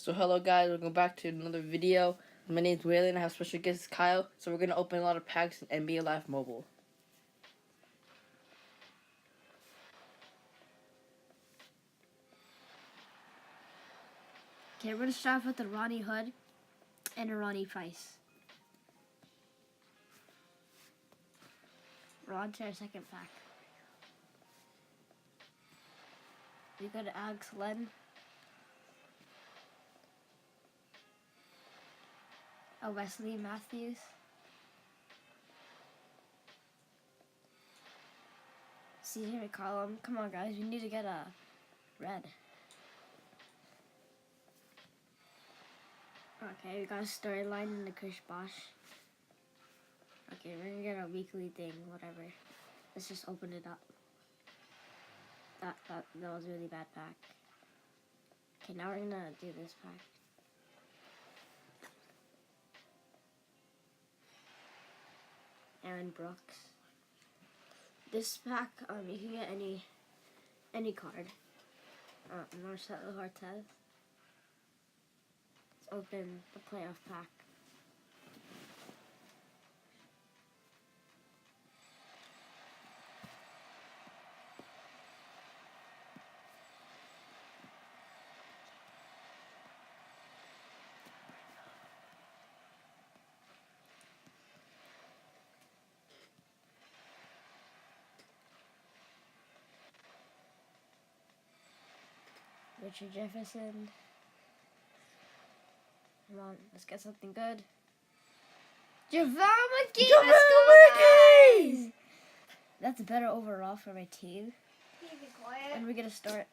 So hello guys, welcome back to another video. My name is Waylon, I have special guest Kyle. So we're going to open a lot of packs in NBA Live Mobile. Okay, we're going to start off with a Ronnie Hood and a Ronnie Price. We're on to our second pack. We got Alex Len. A Wesley Matthews. CJ McCollum. Come on, guys. We need to get a red. Okay, we got a storyline in the Chris Bosh. Okay, we're gonna get a weekly thing, whatever. Let's just open it up. That was a really bad pack. Okay, now we're gonna do this pack. Aaron Brooks. This pack, you can get any card. Marcelo Hartez. Let's open the playoff pack. Richard Jefferson. Come on, let's get something good. JaVale McGee! Let's go, guys! That's better overall for my team. Can you be quiet? And we're gonna start